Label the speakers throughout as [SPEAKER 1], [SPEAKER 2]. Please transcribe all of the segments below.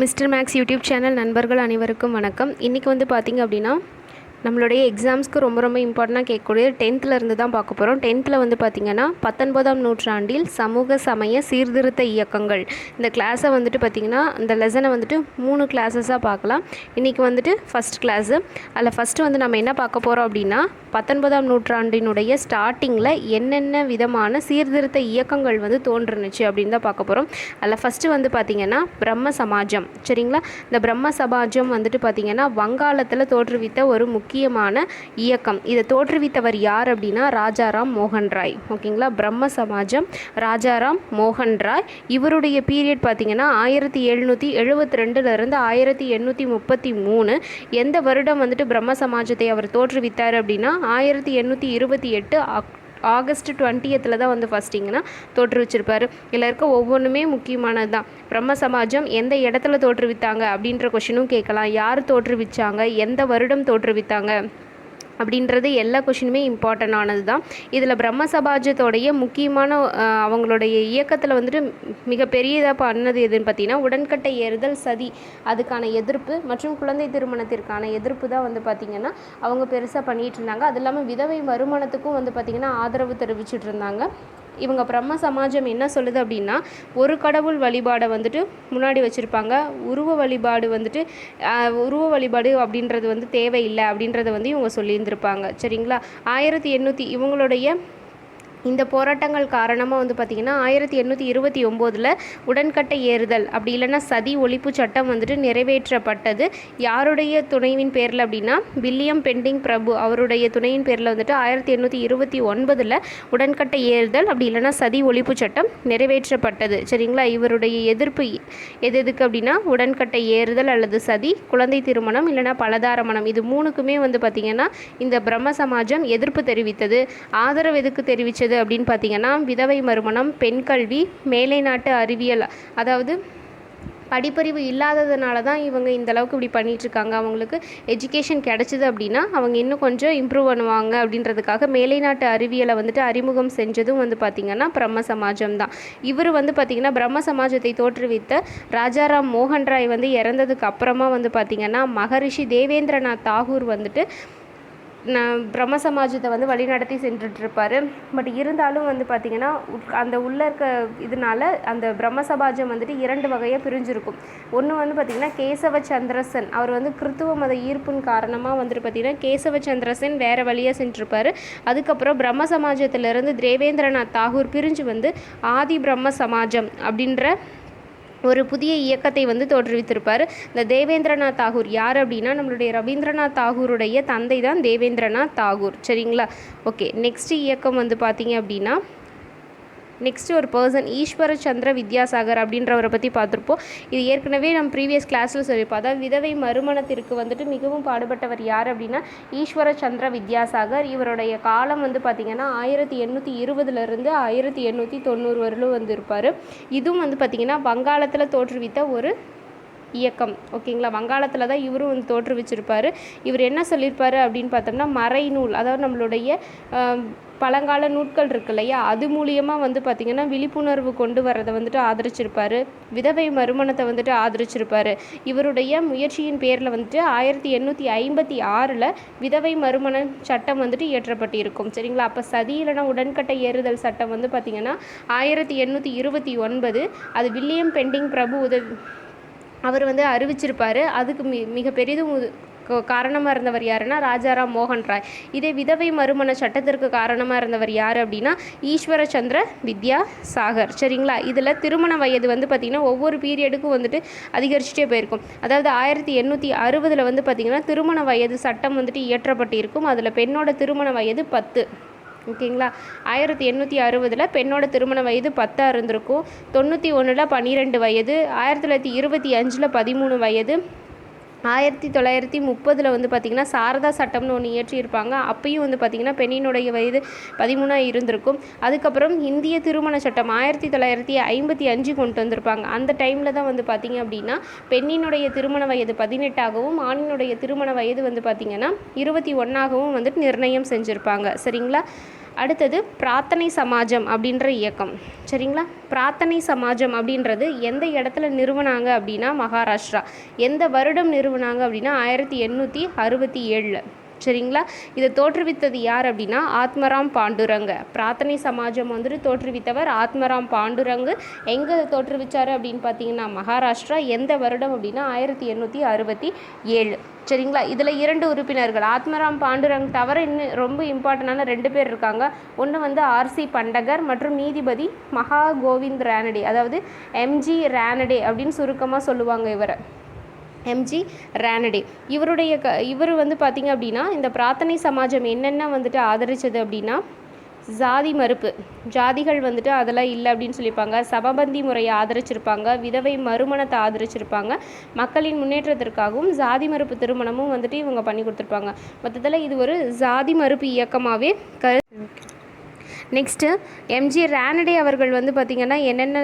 [SPEAKER 1] Mister maths YouTube channel நண்பர்கள் அனைவருக்கும் வணக்கம். இன்றைக்கி வந்து பார்த்திங்க அப்படின்னா நம்மளுடைய எக்ஸாம்ஸ்க்கு ரொம்ப ரொம்ப இம்பார்ட்டண்ட்டாக கேட்கக்கூடிய 10th இருந்து தான் பார்க்க போகிறோம். 10th வந்து பார்த்திங்கன்னா 19ஆம் நூற்றாண்டில் சமூக சமய சீர்திருத்த இயக்கங்கள் இந்த கிளாஸை வந்துட்டு பார்த்திங்கன்னா இந்த லெசனை வந்துட்டு 3 கிளாஸஸாக பார்க்கலாம். இன்றைக்கி வந்துட்டு ஃபஸ்ட் கிளாஸு. அதில் ஃபஸ்ட்டு வந்து நம்ம என்ன பார்க்க போகிறோம் அப்படின்னா 19ஆம் நூற்றாண்டினுடைய ஸ்டார்டிங்கில் என்னென்ன விதமான சீர்திருத்த இயக்கங்கள் வந்து தோன்றுனுச்சு அப்படின்னு தான் பார்க்க போகிறோம். அதில் ஃபஸ்ட்டு வந்து பார்த்திங்கன்னா பிரம்ம சமாஜம். சரிங்களா? இந்த பிரம்ம சமாஜம் வந்துட்டு பார்த்திங்கன்னா வங்காளத்தில் தோற்றுவித்த ஒரு முக்கியமான இயக்கம். இதை தோற்றுவித்தவர் யார் அப்படின்னா ராஜாராம் மோகன் ராய். ஓகேங்களா? பிரம்ம சமாஜம் ராஜாராம் மோகன் ராய். இவருடைய பீரியட் பார்த்திங்கன்னா 1772 1833. எந்த வருடம் வந்துட்டு பிரம்ம சமாஜத்தை அவர் தோற்றுவித்தார் அப்படின்னா 1828 ஆகஸ்ட் 20th தான் வந்து ஃபஸ்ட்டிங்கன்னா தோற்றுவிச்சிருப்பார். இதில் இருக்க ஒவ்வொன்றுமே முக்கியமானது தான். பிரம்ம சமாஜம் எந்த இடத்துல தோற்றுவித்தாங்க அப்படின்ற கொஷினும் கேட்கலாம். யார் தோற்றுவிச்சாங்க, எந்த வருடம் தோற்றுவித்தாங்க அப்படின்றது எல்லா கொஷினுமே இம்பார்ட்டண்டானது தான். இதில் பிரம்ம சமாஜத்தோடைய முக்கியமான அவங்களுடைய இயக்கத்தில் வந்துட்டு மிகப்பெரியதாக பண்ணது எதுன்னு பார்த்தீங்கன்னா உடன்கட்டை ஏறுதல், சதி அதுக்கான எதிர்ப்பு மற்றும் குழந்தை திருமணத்திற்கான எதிர்ப்பு தான் வந்து பார்த்திங்கன்னா அவங்க பெருசாக பண்ணிகிட்டு இருந்தாங்க. அது இல்லாமல் விதவை மறுமணத்துக்கும் வந்து பார்த்திங்கன்னா ஆதரவு தெரிவிச்சிட்டு இருந்தாங்க. இவங்க பிரம்ம சமாஜம் என்ன சொல்லுது அப்படின்னா ஒரு கடவுள் வழிபாடை வந்துட்டு முன்னாடி வச்சுருப்பாங்க. உருவ வழிபாடு அப்படின்றது வந்து தேவையில்லை அப்படின்றத வந்து இவங்க சொல்லியிருந்திருப்பாங்க. சரிங்களா? 1800 இவங்களுடைய இந்த போராட்டங்கள் காரணமாக வந்து பார்த்திங்கன்னா 1829 உடன்கட்டை ஏறுதல் அப்படி இல்லைன்னா சதி ஒழிப்பு சட்டம் வந்துட்டு நிறைவேற்றப்பட்டது. யாருடைய துணைவின் பேரில் அப்படின்னா வில்லியம் பெண்டிங் பிரபு அவருடைய துணையின் பேரில் வந்துட்டு 1829 உடன்கட்டை ஏறுதல் அப்படி இல்லைன்னா சதி ஒழிப்பு சட்டம் நிறைவேற்றப்பட்டது. சரிங்களா? இவருடைய எதிர்ப்பு எதுக்கு அப்படின்னா உடன்கட்டை ஏறுதல் அல்லது சதி, குழந்தை திருமணம் இல்லைன்னா பலதார மணம், இது மூணுக்குமே வந்து பார்த்திங்கன்னா இந்த பிரம்ம சமாஜம் எதிர்ப்பு தெரிவித்தது. ஆதரவு எதுக்கு தெரிவித்தது அப்படின்னு பார்த்தீங்கன்னா விதவை மறுமணம், பெண் கல்வி, மேலை நாட்டு அறிவியல், அதாவது படிப்பறிவு இல்லாததுனால தான் இவங்க இந்த அளவுக்கு இப்படி பண்ணிகிட்ருக்காங்க. அவங்களுக்கு எஜுகேஷன் கிடச்சிது அப்படின்னா அவங்க இன்னும் கொஞ்சம் இம்ப்ரூவ் பண்ணுவாங்க அப்படின்றதுக்காக மேலை நாட்டு அறிவியலை வந்துட்டு அறிமுகம் செஞ்சதும் வந்து பார்த்திங்கன்னா பிரம்ம சமாஜம் தான். இவர் வந்து பார்த்திங்கன்னா பிரம்ம சமாஜத்தை தோற்றுவித்த ராஜாராம் மோகன் ராய் வந்து இறந்ததுக்கு அப்புறமா வந்து பார்த்திங்கன்னா மகரிஷி தேவேந்திரநாத் தாகூர் வந்துட்டு பிரம்ம சமாஜத்தை வந்து வழிநடத்தி சென்றுட்ருப்பார். பட் இருந்தாலும் வந்து பார்த்திங்கன்னா அந்த உள்ளே இருக்க இதனால அந்த பிரம்ம சமாஜம் வந்துட்டு 2 வகையாக பிரிஞ்சிருக்கும். ஒன்று வந்து பார்த்திங்கன்னா கேசவ சந்திரசன், அவர் வந்து கிறித்துவ மத ஈர்ப்பின் காரணமாக வந்துட்டு பார்த்திங்கன்னா கேசவ சந்திரசன் வேறு வழியாக சென்றிருப்பார். அதுக்கப்புறம் பிரம்ம சமாஜத்திலிருந்து தேவேந்திரநாத் தாகூர் பிரிஞ்சு வந்து ஆதி பிரம்ம சமாஜம் அப்படின்ற ஒரு புதிய இயக்கத்தை வந்து தோற்றுவித்திருப்பார். இந்த தேவேந்திரநாத் தாகூர் யார் அப்படின்னா நம்மளுடைய ரவீந்திரநாத் தாகூருடைய தந்தை தான் தேவேந்திரநாத் தாகூர். சரிங்களா? ஓகே, நெக்ஸ்ட் இயக்கம் வந்து பார்த்திங்க அப்படின்னா நெக்ஸ்ட் ஒரு பர்சன் ஈஸ்வர சந்திர வித்யாசாகர் அப்படின்றவரை பற்றி பார்த்துருப்போம். இது ஏற்கனவே நம்ம ப்ரீவியஸ் கிளாஸில் சொல்லியிருப்போம். அதாவது விதவை மறுமணத்திற்கு வந்துட்டு மிகவும் பாடுபட்டவர் யார் அப்படின்னா ஈஸ்வர சந்திர வித்யாசாகர். இவருடைய காலம் வந்து பார்த்திங்கன்னா 1820 1890 வரலும் வந்து இருப்பார். இதுவும் வந்து பார்த்திங்கன்னா வங்காளத்தில் தோற்றுவித்த ஒரு இயக்கம். ஓகேங்களா? வங்காளத்தில் தான் இவரும் வந்து தோற்றுவிச்சிருப்பார். இவர் என்ன சொல்லியிருப்பார் அப்படின்னு பார்த்தோம்னா மறைநூல், அதாவது நம்மளுடைய பழங்கால நூட்கள் இருக்கு இல்லையா, அது மூலியமாக வந்து பார்த்திங்கன்னா விழிப்புணர்வு கொண்டு வரதை வந்துட்டு ஆதரிச்சிருப்பார். விதவை மறுமணத்தை வந்துட்டு ஆதரிச்சிருப்பார். இவருடைய முயற்சியின் பேரில் வந்துட்டு 1856 விதவை மறுமண சட்டம் வந்துட்டு இயற்றப்பட்டிருக்கும். சரிங்களா? அப்போ சதி இல்லைனா உடன்கட்டை ஏறுதல் சட்டம் வந்து பார்த்திங்கன்னா 1829 அது வில்லியம் பெண்டிங் பிரபு அவர் வந்து அறிவிச்சிருப்பார். அதுக்கு மிக பெரிதும் காரணமாக இருந்தவர் யாருன்னா ராஜாராம் மோகன் ராய். இதே விதவை மறுமண சட்டத்திற்கு காரணமாக இருந்தவர் யார் அப்படின்னா ஈஸ்வர சந்திர வித்யாசாகர். சரிங்களா? இதில் திருமண வயது வந்து பார்த்திங்கன்னா ஒவ்வொரு பீரியடுக்கும் வந்துட்டு அதிகரிச்சுட்டே போயிருக்கும். அதாவது 1860 வந்து பார்த்திங்கன்னா திருமண வயது சட்டம் வந்துட்டு இயற்றப்பட்டிருக்கும். அதில் பெண்ணோட திருமண வயது 10. ஓகேங்களா? 1860 பெண்ணோட திருமண வயது 10 இருந்திருக்கும். 91 12 வயது, 1925 13 வயது, 1930 வந்து பார்த்திங்கன்னா சாரதா சட்டம்னு ஒன்று இயற்றியிருப்பாங்க. அப்பயும் வந்து பார்த்திங்கன்னா பெண்ணினுடைய வயது 13 இருந்திருக்கும். அதுக்கப்புறம் இந்திய திருமண சட்டம் 1955 கொண்டு வந்திருப்பாங்க. அந்த டைமில் தான் வந்து பார்த்திங்க அப்படின்னா பெண்ணினுடைய திருமண வயது 18ஆகவும் ஆணினுடைய திருமண வயது வந்து பார்த்திங்கன்னா 21ஆகவும் வந்துட்டு நிர்ணயம் செஞ்சுருப்பாங்க. சரிங்களா? அடுத்தது பிரார்த்தனை சமாஜம் அப்படின்ற இயக்கம். சரிங்களா? பிரார்த்தனை சமாஜம் அப்படின்றது எந்த இடத்துல நிறுவனாங்க அப்படின்னா மகாராஷ்டிரா. எந்த வருடம் நிறுவனாங்க அப்படின்னா 1867. சரிங்களா? இதை தோற்றுவித்தது யார் அப்படின்னா ஆத்மராம் பாண்டுரங்க. பிரார்த்தனை சமாஜம் வந்துட்டு தோற்றுவித்தவர் ஆத்மராம் பாண்டுரங்கு. எங்கே தோற்றுவிச்சார் அப்படின்னு பார்த்தீங்கன்னா மகாராஷ்டிரா. எந்த வருடம் அப்படின்னா 1867. சரிங்களா? இதில் 2 உறுப்பினர்கள் ஆத்மராம் பாண்டுரங் தவிர இன்னும் ரொம்ப இம்பார்ட்டண்டான 2 பேர் இருக்காங்க. ஒன்று வந்து ஆர்சி பண்டகர் மற்றும் நீதிபதி மகா கோவிந்த் ரானடே, அதாவது எம்ஜி ரானடே அப்படின்னு சுருக்கமாக சொல்லுவாங்க இவரை. எம்ஜி ரானடே இவர் வந்து பார்த்திங்க அப்படின்னா இந்த பிரார்த்தனை சமாஜம் என்னென்ன வந்துட்டு ஆதரித்தது அப்படின்னா ஜாதி மறுப்பு, ஜாதிகள் வந்துட்டு அதெல்லாம் இல்லை அப்படின்னு சொல்லியிருப்பாங்க. சமபந்தி முறையை ஆதரிச்சிருப்பாங்க. விதவை மறுமணத்தை ஆதரிச்சிருப்பாங்க. மக்களின் முன்னேற்றத்திற்காகவும் ஜாதி மறுப்பு திருமணமும் வந்துட்டு இவங்க பண்ணி கொடுத்துருப்பாங்க. மொத்தத்தில் இது ஒரு ஜாதி மறுப்பு இயக்கமாகவே நெக்ஸ்ட்டு எம்ஜி ரானடே அவர்கள் வந்து பார்த்திங்கன்னா என்னென்ன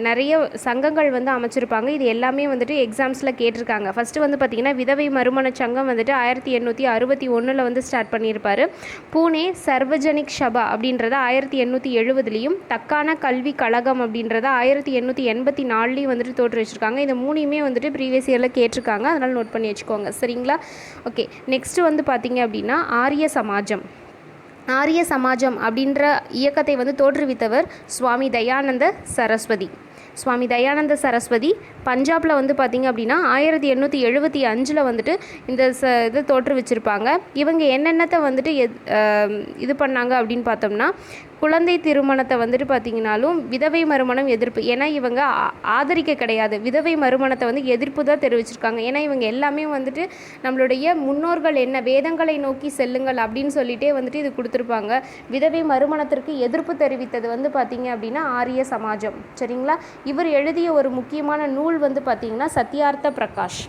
[SPEAKER 1] நிறைய சங்கங்கள் வந்து அமைச்சிருப்பாங்க. இது எல்லாமே வந்துட்டு எக்ஸாம்ஸில் கேட்டிருக்காங்க. ஃபஸ்ட்டு வந்து பார்த்திங்கன்னா விதவை மறுமண சங்கம் வந்துட்டு 1861 வந்து ஸ்டார்ட் பண்ணியிருப்பார். பூனே சர்வஜனிக் சபா அப்படின்றத 1870லையும், தக்கான கல்வி கழகம் அப்படின்றத 1884லையும் வந்துட்டு தோற்று வச்சுருக்காங்க. இந்த 3யுமே வந்துட்டு ப்ரீவியஸ் இயரில் கேட்டிருக்காங்க. அதனால் நோட் பண்ணி வச்சுக்கோங்க. சரிங்களா? ஓகே, நெக்ஸ்ட்டு வந்து பார்த்திங்க அப்படின்னா ஆரிய சமாஜம். ஆரிய சமாஜம் அப்படின்ற இயக்கத்தை வந்து தோற்றுவித்தவர் சுவாமி தயானந்த சரஸ்வதி. சுவாமி தயானந்த சரஸ்வதி பஞ்சாபில் வந்து பார்த்திங்க அப்படின்னா 1875 வந்துட்டு இந்த இதை தோற்றுவிச்சிருப்பாங்க. இவங்க என்னென்னத்தை வந்துட்டு இது பண்ணாங்க அப்படின்னு பார்த்தோம்னா குழந்தை திருமணத்தை வந்துட்டு பார்த்திங்கனாலும் விதவை மறுமணம் எதிர்ப்பு. ஏன்னா இவங்க ஆதரிக்க கிடையாது, விதவை மறுமணத்தை வந்து எதிர்ப்பு தான் தெரிவிச்சிருக்காங்க. ஏன்னா இவங்க எல்லாமே வந்துட்டு நம்மளுடைய முன்னோர்கள் என்ன வேதங்களை நோக்கி செல்லுங்கள் அப்படின்னு சொல்லிட்டே வந்துட்டு இது கொடுத்துருப்பாங்க. விதவை மறுமணத்திற்கு எதிர்ப்பு தெரிவித்தது வந்து பார்த்திங்க அப்படின்னா ஆரிய சமாஜம். சரிங்களா? இவர் எழுதிய ஒரு முக்கியமான நூல் வந்து பார்த்திங்கன்னா சத்யார்த்த பிரகாஷ்.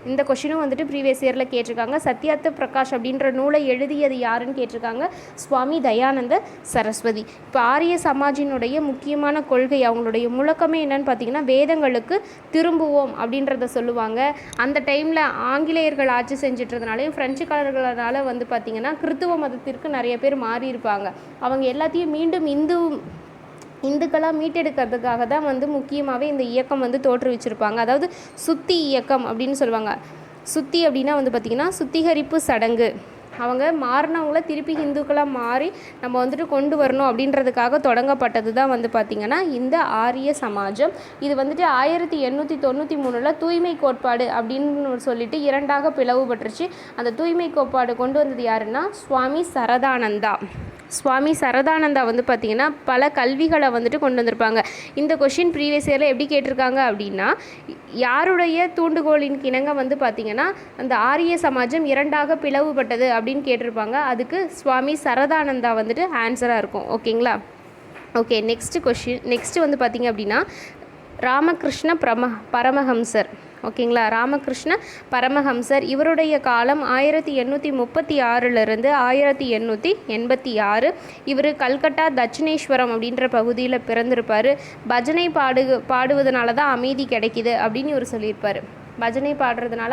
[SPEAKER 1] இந்த கொஷினும் வந்துட்டு ப்ரீவியஸ் இயரில் கேட்டிருக்காங்க. சத்யார்த்த பிரகாஷ் அப்படின்ற நூலை எழுதியது யாருன்னு கேட்டிருக்காங்க, சுவாமி தயானந்த சரஸ்வதி. இப்போ ஆரிய சமாஜினுடைய முக்கியமான கொள்கை, அவங்களுடைய முழக்கமே என்னன்னு பார்த்தீங்கன்னா வேதங்களுக்கு திரும்புவோம் அப்படின்றத சொல்லுவாங்க. அந்த டைமில் ஆங்கிலேயர்கள் ஆட்சி செஞ்சிட்றதுனாலையும் பிரெஞ்சுக்காரர்களால் வந்து பார்த்திங்கன்னா கிறித்துவ மதத்திற்கு நிறைய பேர் மாறி இருப்பாங்க. அவங்க எல்லாத்தையும் மீண்டும் இந்துக்களாக மீட்டெடுக்கிறதுக்காக தான் வந்து முக்கியமாகவே இந்த இயக்கம் வந்து தோற்றுவிச்சிருப்பாங்க. அதாவது சுத்தி இயக்கம் அப்படின்னு சொல்லுவாங்க. சுத்தி அப்படின்னா வந்து பார்த்திங்கன்னா சுத்திகரிப்பு சடங்கு. அவங்க மாறினவங்கள திருப்பி இந்துக்களாக மாறி நம்ம வந்துட்டு கொண்டு வரணும் அப்படின்றதுக்காக தொடங்கப்பட்டது தான் வந்து பார்த்திங்கன்னா இந்த ஆரிய சமாஜம். இது வந்துட்டு 1893 தூய்மை கோட்பாடு அப்படின்னு சொல்லிட்டு 2ஆக பிளவுபட்டுருச்சு. அந்த தூய்மை கோட்பாடு கொண்டு வந்தது யாருன்னா சுவாமி சரதானந்தா. சுவாமி சரதானந்தா வந்து பார்த்திங்கன்னா பல கல்விகளை வந்துட்டு கொண்டு வந்திருப்பாங்க. இந்த கொஷின் ப்ரீவியஸ் இயரில் எப்படி கேட்டிருக்காங்க அப்படின்னா யாருடைய தூண்டுகோலின் கிணங்க வந்து பார்த்திங்கன்னா அந்த ஆரிய சமாஜம் 2ஆக பிளவுபட்டது அப்படின்னு கேட்டிருப்பாங்க. அதுக்கு சுவாமி சரதானந்தா வந்துட்டு ஆன்சராக இருக்கும். ஓகேங்களா? ஓகே, நெக்ஸ்ட்டு வந்து பார்த்திங்க அப்படின்னா ராமகிருஷ்ண பரமஹம்சர். ஓகேங்களா? ராமகிருஷ்ண பரமஹம்சர் இவருடைய காலம் 1836 1886. இவர் கல்கட்டா தட்சிணேஸ்வரம் அப்படின்ற பகுதியில் பிறந்திருப்பார். பஜனை பாடுவதனால தான் அமைதி கிடைக்கிது அப்படின்னு இவர் சொல்லியிருப்பார். பஜனை பாடுறதுனால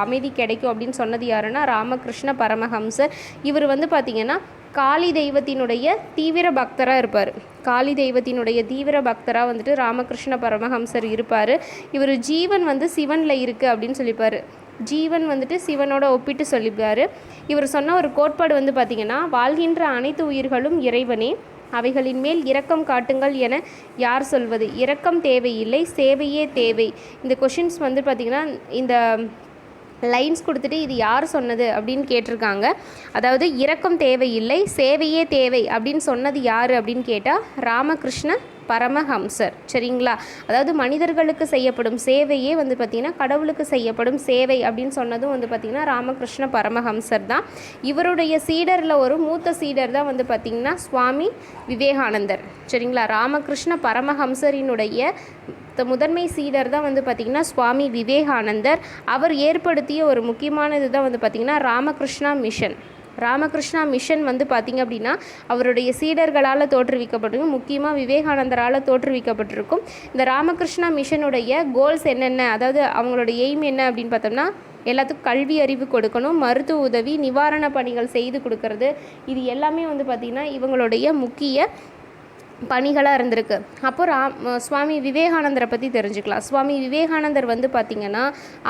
[SPEAKER 1] அமைதி கிடைக்கும் அப்படின்னு சொன்னது யாருன்னா ராமகிருஷ்ண பரமஹம்சர். இவர் வந்து பார்த்திங்கன்னா காளி தெய்வத்தினுடைய தீவிர பக்தராக இருப்பார். காளி தெய்வத்தினுடைய தீவிர பக்தராக வந்துட்டு ராமகிருஷ்ண பரமஹம்சர் இருப்பார். இவர் ஜீவன் வந்து சிவனில் இருக்குது அப்படின்னு சொல்லிப்பார். ஜீவன் வந்துட்டு சிவனோட ஒப்பிட்டு சொல்லிப்பார். இவர் சொன்ன ஒரு கோட்பாடு வந்து பார்த்திங்கன்னா வாழ்கின்ற அனைத்து உயிர்களும் இறைவனே, அவைகளின் மேல் இரக்கம் காட்டுங்கள் என யார் சொல்வது? இரக்கம் தேவையில்லை, சேவையே தேவை. இந்த கொஷின்ஸ் வந்து பார்த்திங்கன்னா இந்த லைன்ஸ் கொடுத்துட்டு இது யார் சொன்னது அப்படின்னு கேட்டிருக்காங்க. அதாவது இரக்கம் தேவையில்லை, சேவையே தேவை அப்படின்னு சொன்னது யார் அப்படின்னு கேட்டால் ராமகிருஷ்ண பரமஹம்சர். சரிங்களா? அதாவது மனிதர்களுக்கு செய்யப்படும் சேவையே வந்து பார்த்திங்கன்னா கடவுளுக்கு செய்யப்படும் சேவை அப்படின்னு சொன்னதும் வந்து பார்த்திங்கன்னா ராமகிருஷ்ண பரமஹம்சர் தான். இவருடைய சீடரில் ஒரு மூத்த சீடர் தான் வந்து பார்த்திங்கன்னா சுவாமி விவேகானந்தர். சரிங்களா? ராமகிருஷ்ண பரமஹம்சரினுடைய முதன்மை சீடர் தான் வந்து பார்த்திங்கன்னா சுவாமி விவேகானந்தர். அவர் ஏற்படுத்திய ஒரு முக்கியமானது தான் வந்து பார்த்திங்கன்னா ராமகிருஷ்ணா மிஷன். ராமகிருஷ்ணா மிஷன் வந்து பார்த்திங்க அப்படின்னா அவருடைய சீடர்களால் தோற்றுவிக்கப்பட்டிருக்கும், முக்கியமாக விவேகானந்தரால் தோற்றுவிக்கப்பட்டிருக்கும். இந்த ராமகிருஷ்ணா மிஷனுடைய கோல்ஸ் என்னென்ன, அதாவது அவங்களோட எய்ம் என்ன அப்படின்னு பார்த்தோம்னா எல்லாத்துக்கும் கல்வி அறிவு கொடுக்கணும், மருத்துவ உதவி, நிவாரண பணிகள் செய்து கொடுக்கறது, இது எல்லாமே வந்து பார்த்திங்கன்னா இவங்களுடைய முக்கிய பணிகளாக இருந்திருக்கு. அப்போ சுவாமி விவேகானந்தரை பற்றி தெரிஞ்சுக்கலாம். சுவாமி விவேகானந்தர் வந்து பார்த்திங்கன்னா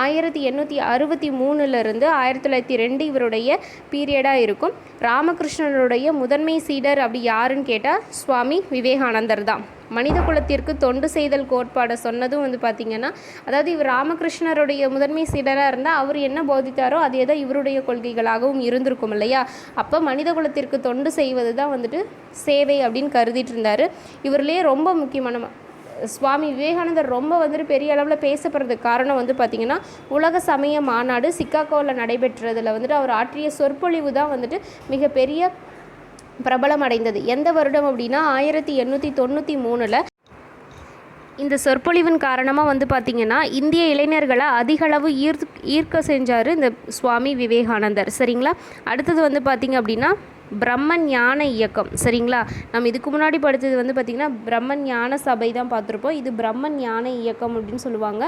[SPEAKER 1] 1863 1902 இவருடைய பீரியடாக இருக்கும். ராமகிருஷ்ணனுடைய முதன்மை சீடர் அப்படி யாருன்னு கேட்டால் சுவாமி விவேகானந்தர் தான். மனித குலத்திற்கு தொண்டு செய்தல் கோட்பாடை சொன்னதும் வந்து பார்த்திங்கன்னா, அதாவது இவர் ராமகிருஷ்ணருடைய முதன்மை சீடராக இருந்தால் அவர் என்ன போதித்தாரோ அதே தான் இவருடைய கொள்கைகளாகவும் இருந்திருக்கும் இல்லையா. அப்போ மனித குலத்திற்கு தொண்டு செய்வது தான் வந்துட்டு சேவை அப்படின்னு கருதிட்டு இருந்தார். இவர்லேயே ரொம்ப முக்கியமான சுவாமி விவேகானந்தர் ரொம்ப வந்துட்டு பெரிய அளவில் பேசப்படுறதுக்கு காரணம் வந்து பார்த்திங்கன்னா, உலக சமய மாநாடு சிக்காகோவில் நடைபெற்றதில் வந்துட்டு அவர் ஆற்றிய சொற்பொழிவு தான் வந்துட்டு மிகப்பெரிய பிரபலம் அடைந்தது. எந்த வருடம் அப்படின்னா 1893. இந்த சொற்பொழிவின் காரணமாக வந்து பார்த்திங்கன்னா இந்திய இளைஞர்களை அதிகளவு ஈர்க்க செஞ்சார் இந்த சுவாமி விவேகானந்தர். சரிங்களா. அடுத்தது வந்து பார்த்திங்க அப்படின்னா பிரம்ம ஞான இயக்கம். சரிங்களா. நம்ம இதுக்கு முன்னாடி படித்தது வந்து பார்த்திங்கன்னா பிரம்ம ஞான சபை தான் பார்த்துருப்போம். இது பிரம்ம ஞான இயக்கம் அப்படின்னு சொல்லுவாங்க.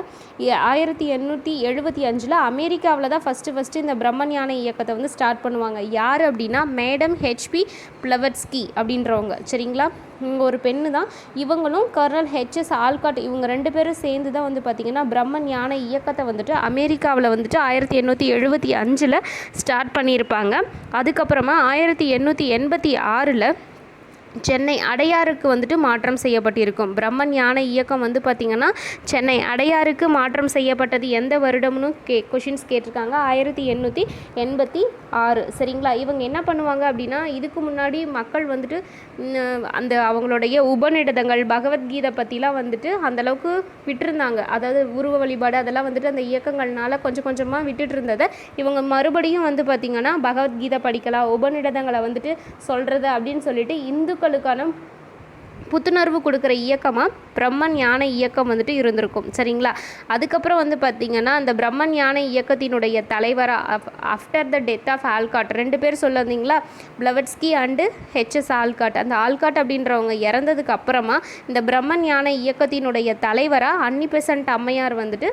[SPEAKER 1] 1875 அமெரிக்காவில் தான் ஃபஸ்ட்டு இந்த பிரம்ம ஞான இயக்கத்தை வந்து ஸ்டார்ட் பண்ணுவாங்க. யார் அப்படின்னா மேடம் ஹெச்பி பிளவட்ஸ்கி அப்படின்றவங்க. சரிங்களா. இவங்க ஒரு பெண்ணு தான். இவங்களும் கர்னல் ஹெச்எஸ் ஆல்காட் இவங்க 2 பேரும் சேர்ந்து தான் வந்து பார்த்திங்கன்னா பிரம்ம ஞான இயக்கத்தை வந்துட்டு அமெரிக்காவில் வந்துட்டு 1875 ஸ்டார்ட் பண்ணியிருப்பாங்க. அதுக்கப்புறமா 1886 சென்னை அடையாருக்கு வந்துட்டு மாற்றம் செய்யப்பட்டிருக்கும். பிரம்ம ஞான இயக்கம் வந்து பார்த்திங்கன்னா சென்னை அடையாருக்கு மாற்றம் செய்யப்பட்டது எந்த வருடம்னு கொஷின்ஸ் கேட்டிருக்காங்க. 1886. சரிங்களா. இவங்க என்ன பண்ணுவாங்க அப்படின்னா, இதுக்கு முன்னாடி மக்கள் வந்துட்டு அந்த அவங்களுடைய உபநிடதங்கள் பகவத்கீதை பற்றிலாம் வந்துட்டு அந்தளவுக்கு விட்டுருந்தாங்க. அதாவது உருவ வழிபாடு அதெல்லாம் வந்துட்டு அந்த இயக்கங்கள்னால கொஞ்சம் கொஞ்சமாக விட்டுட்டு இருந்ததை இவங்க மறுபடியும் வந்து பார்த்திங்கன்னா பகவத்கீதை படிக்கலாம், உபநிடதங்களை வந்துட்டு சொல்கிறது அப்படின்னு சொல்லிட்டு இந்துக்களுக்கான புத்துணர்வு கொடுக்குற இயக்கமாக பிரம்ம ஞான இயக்கம் வந்துட்டு இருந்திருக்கும். சரிங்களா. அதுக்கப்புறம் வந்து பார்த்திங்கன்னா அந்த பிரம்ம ஞான இயக்கத்தினுடைய தலைவராக after the death of Olcott 2 பேர் சொல்லியிருந்தீங்களா, பிளவட்ஸ்கி அண்டு ஹெச்எஸ் ஆல்காட். அந்த ஆல்காட் அப்படின்றவங்க இறந்ததுக்கு அப்புறமா இந்த பிரம்ம ஞான இயக்கத்தினுடைய தலைவராக அன்னி பெசன்ட் அம்மையார் வந்துட்டு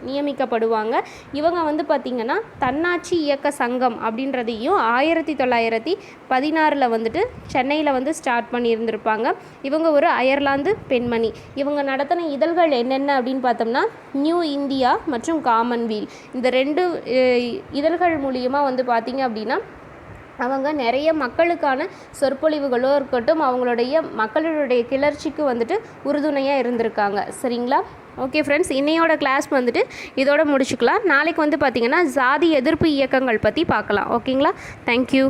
[SPEAKER 1] நியமிக்கப்படுவாங்க. இவங்க வந்து பார்த்திங்கன்னா தன்னாட்சி இயக்க சங்கம் அப்படின்றதையும் 1916 வந்துட்டு சென்னையில் வந்து ஸ்டார்ட் பண்ணியிருந்திருப்பாங்க. இவங்க ஒரு அயர்லாந்து பெண்மணி. இவங்க நடத்தின இதழ்கள் என்னென்ன அப்படின்னு பார்த்தோம்னா நியூ இந்தியா மற்றும் காமன்வீல். இந்த 2 இதழ்கள் மூலியமாக வந்து பார்த்திங்க அப்படின்னா அவங்க நிறைய மக்களுக்கான சொற்பொழிவுகளோ இருக்கட்டும், அவங்களுடைய மக்களுடைய கிளர்ச்சிக்கு வந்துட்டு உறுதுணையாக இருந்திருக்காங்க. சரிங்களா. ஓகே ஃப்ரெண்ட்ஸ், இன்னையோட கிளாஸ் வந்துட்டு இதோட முடிச்சுக்கலாம். நாளைக்கு வந்து பார்த்திங்கன்னா ஜாதி எதிர்ப்பு இயக்கங்கள் பற்றி பார்க்கலாம். ஓகேங்களா. தேங்க்யூ.